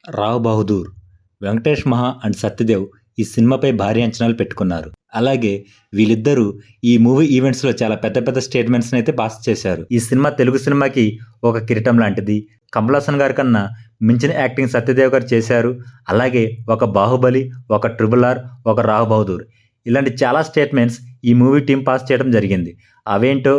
రావ్ బహదూర్, వెంకటేష్ మహా అండ్ సత్యదేవ్ ఈ సినిమాపై భారీ అంచనాలు పెట్టుకున్నారు. అలాగే వీళ్ళిద్దరూ ఈ మూవీ ఈవెంట్స్లో చాలా పెద్ద పెద్ద స్టేట్మెంట్స్ని అయితే పాస్ చేశారు. ఈ సినిమా తెలుగు సినిమాకి ఒక కిరీటం లాంటిది. కమల్ హాసన్ గారి కన్నా మించిన యాక్టింగ్ సత్యదేవ్ గారు చేశారు. అలాగే ఒక బాహుబలి, ఒక ట్రిపుల్ ఆర్, ఒక రావ్ బహదూర్ ఇలాంటి చాలా స్టేట్మెంట్స్ ఈ మూవీ టీం పాస్ చేయడం జరిగింది. అవేంటో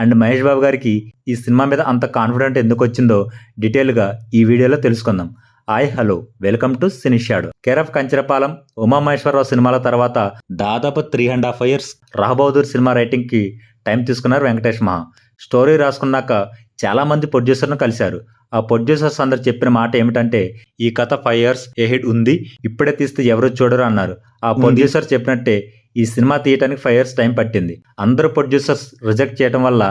అండ్ మహేష్ బాబు గారికి ఈ సినిమా మీద అంత కాన్ఫిడెంట్ ఎందుకు వచ్చిందో డీటెయిల్గా ఈ వీడియోలో తెలుసుకుందాం. Hi hello, welcome to cine shadow. Care of Kancharapalem, Umamaheswararao సినిమాల తర్వాత దాదాపు 3.5 years రావ్ బహదూర్ సినిమా రైటింగ్కి టైం తీసుకున్నారు వెంకటేష్ మహా. స్టోరీ రాసుకున్నాక చాలామంది ప్రొడ్యూసర్ను కలిశారు. ఆ ప్రొడ్యూసర్స్ అందరు చెప్పిన మాట ఏమిటంటే, ఈ కథ 5 years ఎహెడ్ ఉంది, ఇప్పుడే తీస్తే ఎవరు చూడరు అన్నారు. ఆ ప్రొడ్యూసర్ చెప్పినట్టే ఈ సినిమా తీయడానికి 5 years టైం పట్టింది. అందరూ ప్రొడ్యూసర్స్ రిజెక్ట్ చేయడం వల్ల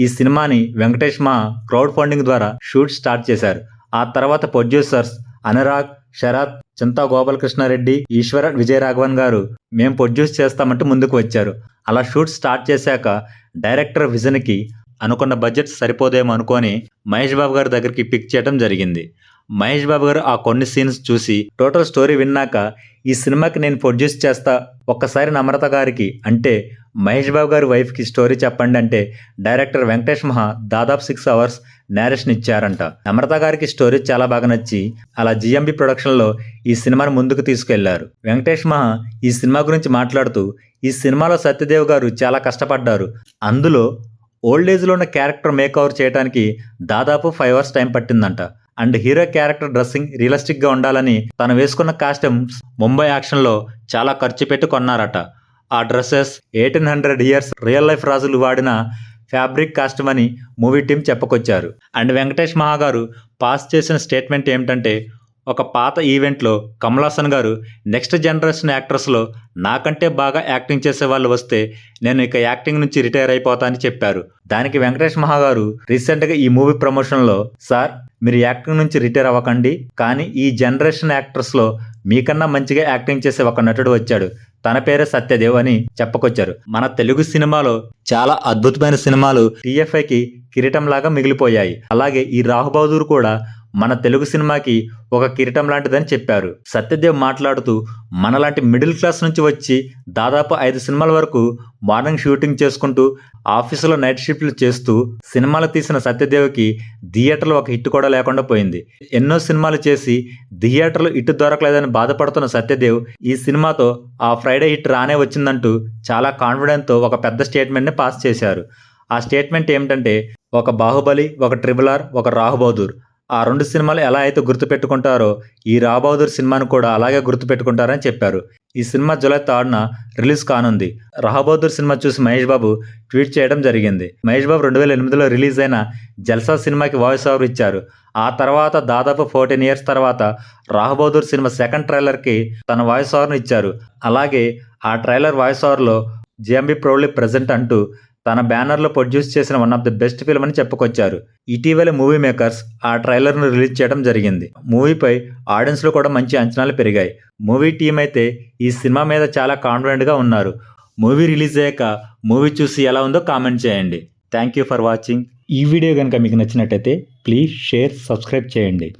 ఈ సినిమాని వెంకటేష్ మహా క్రౌడ్ ఫండింగ్ ద్వారా షూట్ స్టార్ట్ చేశారు. ఆ తర్వాత ప్రొడ్యూసర్స్ అనురాగ్, శరత్, చింతా గోపాలకృష్ణారెడ్డి, ఈశ్వర విజయరాఘవన్ గారు మేము ప్రొడ్యూస్ చేస్తామంటూ ముందుకు వచ్చారు. అలా షూట్ స్టార్ట్ చేశాక డైరెక్టర్ విజన్కి అనుకున్న బడ్జెట్ సరిపోదేమో అనుకొని మహేష్ బాబు గారి దగ్గరికి పిక్ చేయడం జరిగింది. మహేష్ బాబు గారు ఆ కొన్ని సీన్స్ చూసి టోటల్ స్టోరీ విన్నాక ఈ సినిమాకి నేను ప్రొడ్యూస్ చేస్తా, ఒక్కసారి నమ్రత గారికి అంటే మహేష్ బాబు గారి వైఫ్కి స్టోరీ చెప్పండి అంటే డైరెక్టర్ వెంకటేష్ మహా దాదాపు 6 hours నేరేషన్ ఇచ్చారంట. నమ్రత గారికి స్టోరీ చాలా బాగా నచ్చి అలా జిఎంబి ప్రొడక్షన్లో ఈ సినిమాను ముందుకు తీసుకెళ్లారు. వెంకటేష్ మహా ఈ సినిమా గురించి మాట్లాడుతూ, ఈ సినిమాలో సత్యదేవ్ గారు చాలా కష్టపడ్డారు. అందులో ఓల్డ్ ఏజ్లో ఉన్న క్యారెక్టర్ మేకఓవర్ చేయడానికి దాదాపు 5 hours టైం పట్టిందంట. అండ్ హీరో క్యారెక్టర్ డ్రెస్సింగ్ రియలిస్టిక్గా ఉండాలని తను వేసుకున్న కాస్ట్యూమ్స్ ముంబై యాక్షన్లో చాలా ఖర్చు పెట్టి కొన్నారట. ఆ డ్రెస్సెస్ 1800 years రియల్ లైఫ్ రాజులు వాడిన ఫ్యాబ్రిక్ కాస్ట్యూమ్ అని మూవీ టీం చెప్పుకొచ్చారు. అండ్ వెంకటేష్ మహా గారు పాస్ చేసిన స్టేట్మెంట్ ఏమిటంటే, ఒక పాత ఈవెంట్లో కమల్ హాసన్ గారు నెక్స్ట్ జనరేషన్ యాక్టర్స్లో నాకంటే బాగా యాక్టింగ్ చేసే వాళ్ళు వస్తే నేను ఇక యాక్టింగ్ నుంచి రిటైర్ అయిపోతా అని చెప్పారు. దానికి వెంకటేష్ మహా గారు రీసెంట్గా ఈ మూవీ ప్రమోషన్లో, సార్ మీరు యాక్టింగ్ నుంచి రిటైర్ అవ్వకండి, కానీ ఈ జనరేషన్ యాక్టర్స్లో మీకన్నా మంచిగా యాక్టింగ్ చేసే ఒక నటుడు వచ్చాడు, తన పేరే సత్యదేవ్ అని చెప్పుకొచ్చారు. మన తెలుగు సినిమాలో చాలా అద్భుతమైన సినిమాలు టీఎఫ్ఐకి కిరీటం లాగా మిగిలిపోయాయి. అలాగే ఈ రావ్ బహదూర్ కూడా మన తెలుగు సినిమాకి ఒక కిరీటం లాంటిదని చెప్పారు. సత్యదేవ్ మాట్లాడుతూ, మనలాంటి మిడిల్ క్లాస్ నుంచి వచ్చి దాదాపు 5 సినిమాల వరకు మార్నింగ్ షూటింగ్ చేసుకుంటూ ఆఫీసులో నైట్ షిఫ్ట్లు చేస్తూ సినిమాలు తీసిన సత్యదేవ్కి థియేటర్లో ఒక హిట్ కూడా లేకుండా పోయింది. ఎన్నో సినిమాలు చేసి థియేటర్లో హిట్ దొరకలేదని బాధపడుతున్న సత్యదేవ్ ఈ సినిమాతో ఆ ఫ్రైడే హిట్ రానే వచ్చిందంటూ చాలా కాన్ఫిడెంట్తో ఒక పెద్ద స్టేట్మెంట్ని పాస్ చేశారు. ఆ స్టేట్మెంట్ ఏమిటంటే, ఒక బాహుబలి, ఒక ట్రిపుల్ ఆర్, ఒక రావ్ బహదూర్ ఆ 2 సినిమాలు ఎలా అయితే గుర్తుపెట్టుకుంటారో ఈ రావ్ బహదూర్ సినిమాను కూడా అలాగే గుర్తుపెట్టుకుంటారని చెప్పారు. ఈ సినిమా July 3rd రిలీజ్ కానుంది. రావ్ బహదూర్ సినిమా చూసి మహేష్ బాబు ట్వీట్ చేయడం జరిగింది. మహేష్ బాబు 2008లో రిలీజ్ అయిన జల్సా సినిమాకి వాయిస్ ఓవర్ ఇచ్చారు. ఆ తర్వాత దాదాపు 14 years తర్వాత రావ్ బహదూర్ సినిమా సెకండ్ ట్రైలర్కి తన వాయిస్ ఓవర్ను ఇచ్చారు. అలాగే ఆ ట్రైలర్ వాయిస్ ఓవర్లో జిఎంబి ప్రౌడ్లీ ప్రెజెంట్ అంటూ తన బ్యానర్లో ప్రొడ్యూస్ చేసిన one of the best film అని చెప్పుకొచ్చారు. ఇటీవల మూవీ మేకర్స్ ఆ ట్రైలర్ను రిలీజ్ చేయడం జరిగింది. మూవీపై ఆడియన్స్లో కూడా మంచి అంచనాలు పెరిగాయి. మూవీ టీం అయితే ఈ సినిమా మీద చాలా కాన్ఫిడెంట్గా ఉన్నారు. మూవీ రిలీజ్ అయ్యాక మూవీ చూసి ఎలా ఉందో కామెంట్ చేయండి. Thank you for watching. ఈ వీడియో కనుక మీకు నచ్చినట్టయితే ప్లీజ్ షేర్, సబ్స్క్రైబ్ చేయండి.